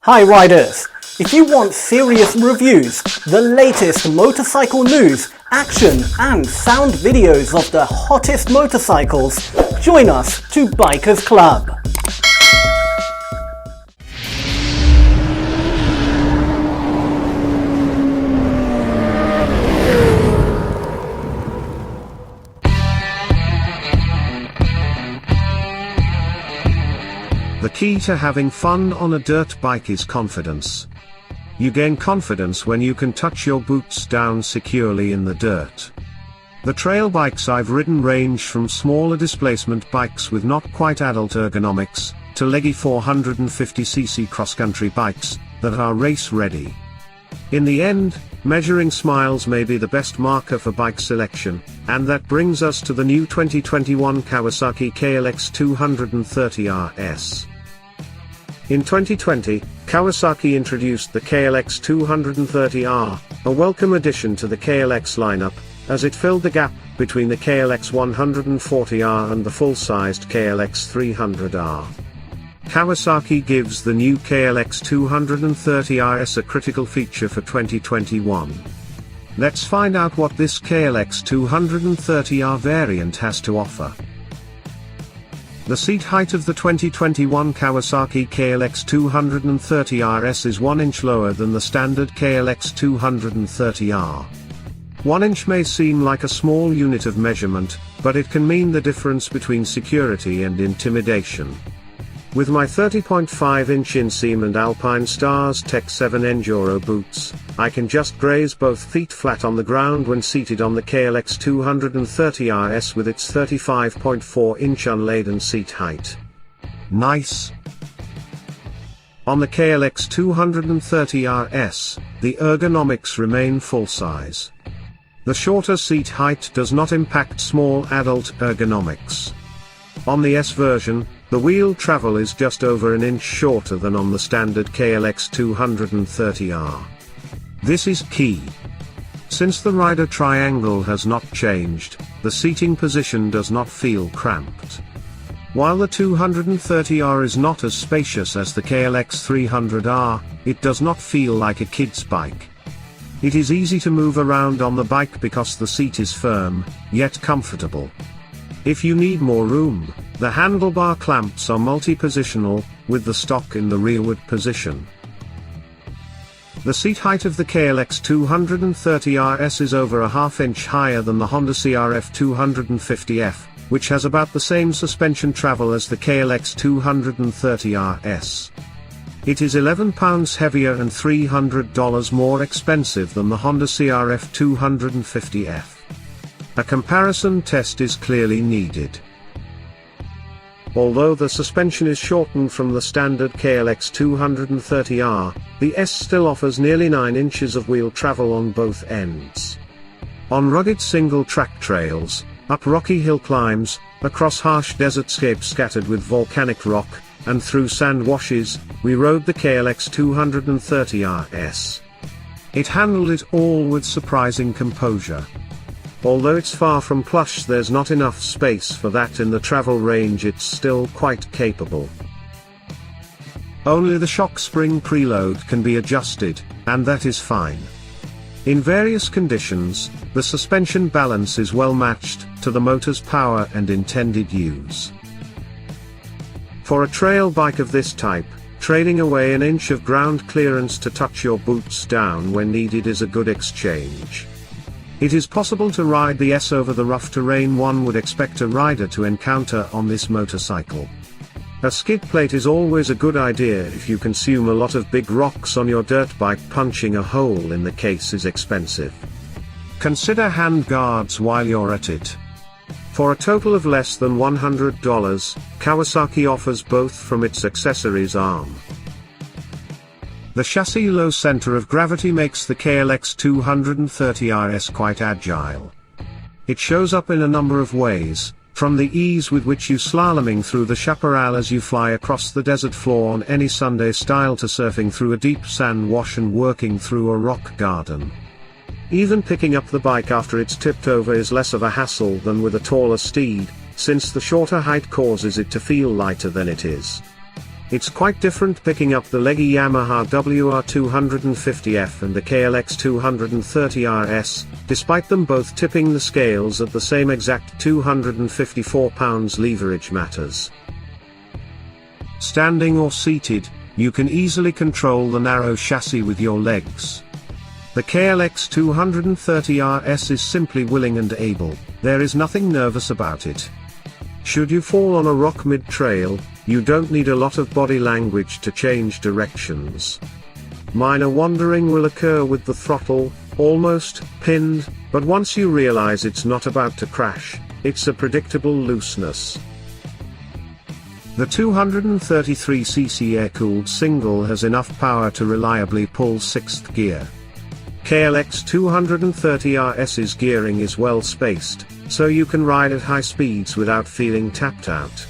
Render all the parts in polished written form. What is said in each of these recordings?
Hi riders! If you want serious reviews, the latest motorcycle news, action and sound videos of the hottest motorcycles, join us to Bikers Club. The key to having fun on a dirt bike is confidence. You gain confidence when you can touch your boots down securely in the dirt. The trail bikes I've ridden range from smaller displacement bikes with not quite adult ergonomics, to leggy 450cc cross-country bikes that are race-ready. In the end, measuring smiles may be the best marker for bike selection, and that brings us to the new 2021 Kawasaki KLX230R S. In 2020, Kawasaki introduced the KLX230R, a welcome addition to the KLX lineup, as it filled the gap between the KLX140R and the full-sized KLX300R. Kawasaki gives the new KLX230R S a critical feature for 2021. Let's find out what this KLX230R variant has to offer. The seat height of the 2021 Kawasaki KLX230R S is 1 inch lower than the standard KLX230R. 1 inch may seem like a small unit of measurement, but it can mean the difference between security and intimidation. With my 30.5-inch inseam and Alpine Stars Tech 7 Enduro boots, I can just graze both feet flat on the ground when seated on the KLX230R S with its 35.4-inch unladen seat height. Nice! On the KLX230R S, the ergonomics remain full-size. The shorter seat height does not impact small adult ergonomics. On the S version, the wheel travel is just over an inch shorter than on the standard KLX230R. This is key. Since the rider triangle has not changed, the seating position does not feel cramped. While the 230R is not as spacious as the KLX300R, it does not feel like a kid's bike. It is easy to move around on the bike because the seat is firm, yet comfortable. If you need more room, the handlebar clamps are multi-positional, with the stock in the rearward position. The seat height of the KLX230R S is over a half-inch higher than the Honda CRF 250F, which has about the same suspension travel as the KLX230R S. It is 11 pounds heavier and $300 more expensive than the Honda CRF 250F. A comparison test is clearly needed. Although the suspension is shortened from the standard KLX230R, the S still offers nearly 9 inches of wheel travel on both ends. On rugged single-track trails, up rocky hill climbs, across harsh desertscapes scattered with volcanic rock, and through sand washes, we rode the KLX230R S. It handled it all with surprising composure. Although it's far from plush, there's not enough space for that in the travel range. It's still quite capable. Only the shock spring preload can be adjusted, and that is fine. In various conditions, the suspension balance is well matched to the motor's power and intended use. For a trail bike of this type, trading away an inch of ground clearance to touch your boots down when needed is a good exchange. It is possible to ride the S over the rough terrain one would expect a rider to encounter on this motorcycle. A skid plate is always a good idea if you consume a lot of big rocks on your dirt bike. Punching a hole in the case is expensive. Consider hand guards while you're at it. For a total of less than $100, Kawasaki offers both from its accessories arm. The chassis low center of gravity makes the KLX230R S quite agile. It shows up in a number of ways, from the ease with which you slaloming through the chaparral as you fly across the desert floor on any Sunday style to surfing through a deep sand wash and working through a rock garden. Even picking up the bike after it's tipped over is less of a hassle than with a taller steed, since the shorter height causes it to feel lighter than it is. It's quite different picking up the leggy Yamaha WR250F and the KLX230R S, despite them both tipping the scales at the same exact 254 pounds leverage matters. Standing or seated, you can easily control the narrow chassis with your legs. The KLX230R S is simply willing and able, there is nothing nervous about it. Should you fall on a rock mid-trail, you don't need a lot of body language to change directions. Minor wandering will occur with the throttle, almost pinned, but once you realize it's not about to crash, it's a predictable looseness. The 233cc air-cooled single has enough power to reliably pull 6th gear. KLX230R S's gearing is well spaced, so you can ride at high speeds without feeling tapped out.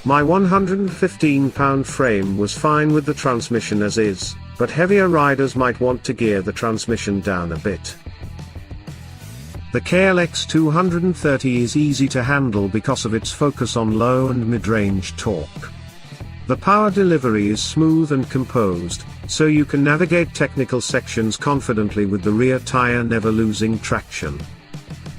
My 115-pound frame was fine with the transmission as is, but heavier riders might want to gear the transmission down a bit. The KLX230 is easy to handle because of its focus on low and mid-range torque. The power delivery is smooth and composed, so you can navigate technical sections confidently with the rear tire never losing traction.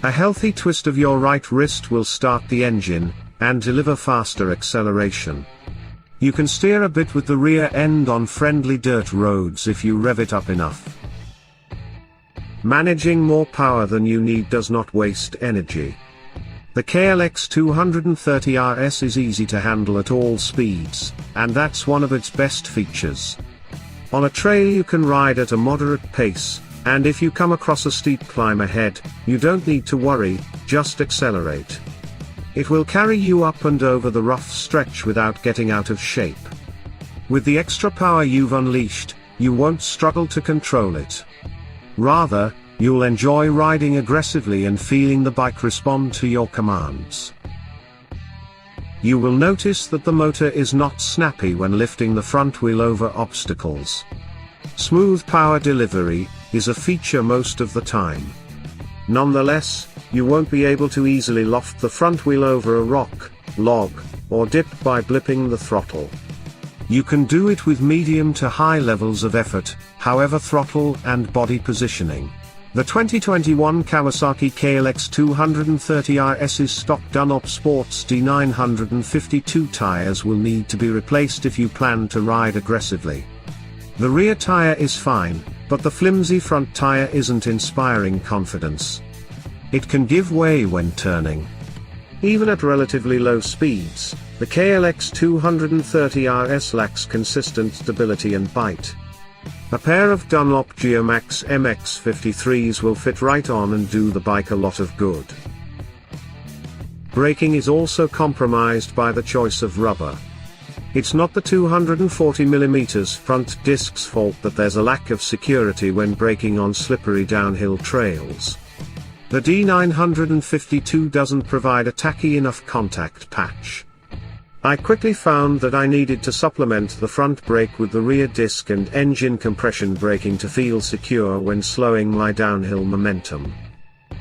A healthy twist of your right wrist will start the engine, and deliver faster acceleration. You can steer a bit with the rear end on friendly dirt roads if you rev it up enough. Managing more power than you need does not waste energy. The KLX230R S is easy to handle at all speeds, and that's one of its best features. On a trail you can ride at a moderate pace, and if you come across a steep climb ahead, you don't need to worry, just accelerate. It will carry you up and over the rough stretch without getting out of shape. With the extra power you've unleashed, you won't struggle to control it. Rather, you'll enjoy riding aggressively and feeling the bike respond to your commands. You will notice that the motor is not snappy when lifting the front wheel over obstacles. Smooth power delivery is a feature most of the time. Nonetheless, you won't be able to easily loft the front wheel over a rock, log, or dip by blipping the throttle. You can do it with medium to high levels of effort, however throttle and body positioning. The 2021 Kawasaki KLX230R S's stock Dunlop Sports D952 tires will need to be replaced if you plan to ride aggressively. The rear tire is fine, but the flimsy front tire isn't inspiring confidence. It can give way when turning. Even at relatively low speeds, the KLX230R S lacks consistent stability and bite. A pair of Dunlop Geomax MX53s will fit right on and do the bike a lot of good. Braking is also compromised by the choice of rubber. It's not the 240mm front disc's fault that there's a lack of security when braking on slippery downhill trails. The D952 doesn't provide a tacky enough contact patch. I quickly found that I needed to supplement the front brake with the rear disc and engine compression braking to feel secure when slowing my downhill momentum.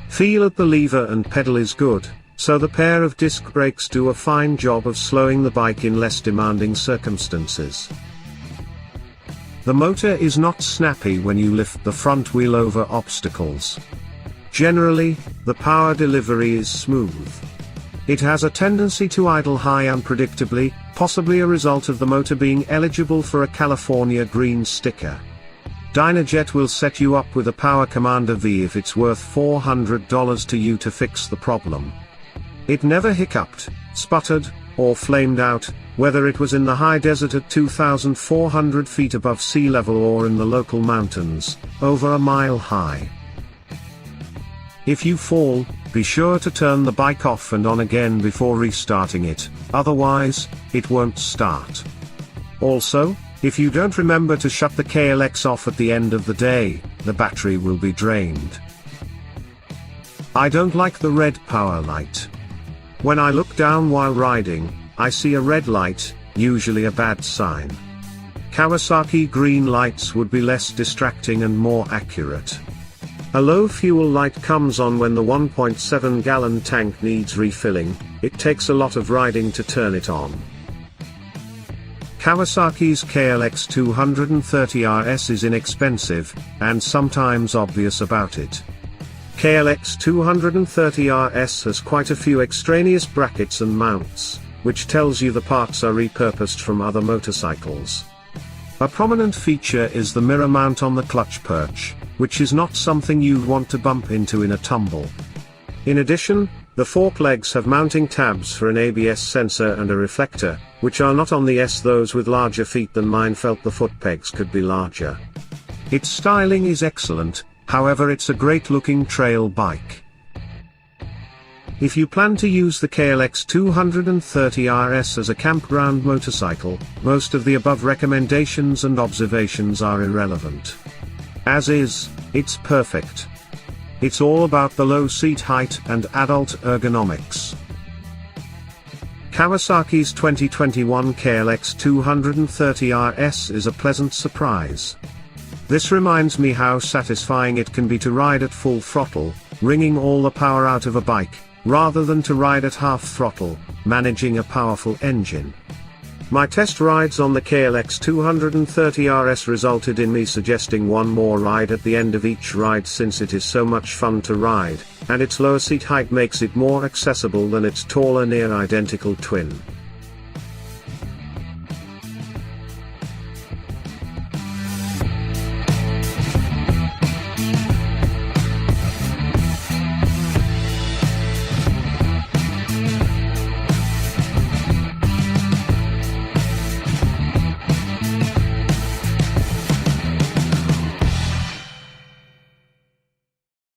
Feel at the lever and pedal is good, so the pair of disc brakes do a fine job of slowing the bike in less demanding circumstances. The motor is not snappy when you lift the front wheel over obstacles. Generally, the power delivery is smooth. It has a tendency to idle high unpredictably, possibly a result of the motor being eligible for a California green sticker. Dynajet will set you up with a Power Commander V if it's worth $400 to you to fix the problem. It never hiccuped, sputtered, or flamed out, whether it was in the high desert at 2,400 feet above sea level or in the local mountains, over a mile high. If you fall, be sure to turn the bike off and on again before restarting it, otherwise, it won't start. Also, if you don't remember to shut the KLX off at the end of the day, the battery will be drained. I don't like the red power light. When I look down while riding, I see a red light, usually a bad sign. Kawasaki green lights would be less distracting and more accurate. A low fuel light comes on when the 1.7-gallon tank needs refilling. It takes a lot of riding to turn it on. Kawasaki's KLX230R S is inexpensive, and sometimes obvious about it. KLX230R S has quite a few extraneous brackets and mounts, which tells you the parts are repurposed from other motorcycles. A prominent feature is the mirror mount on the clutch perch, which is not something you'd want to bump into in a tumble. In addition, the fork legs have mounting tabs for an ABS sensor and a reflector, which are not on the S. Those with larger feet than mine felt the foot pegs could be larger. Its styling is excellent, however it's a great looking trail bike. If you plan to use the KLX230R S as a campground motorcycle, most of the above recommendations and observations are irrelevant. As is, it's perfect. It's all about the low seat height and adult ergonomics. Kawasaki's 2021 KLX230R S is a pleasant surprise. This reminds me how satisfying it can be to ride at full throttle, wringing all the power out of a bike, rather than to ride at half throttle, managing a powerful engine. My test rides on the KLX230R S resulted in me suggesting one more ride at the end of each ride, since it is so much fun to ride, and its lower seat height makes it more accessible than its taller near identical twin.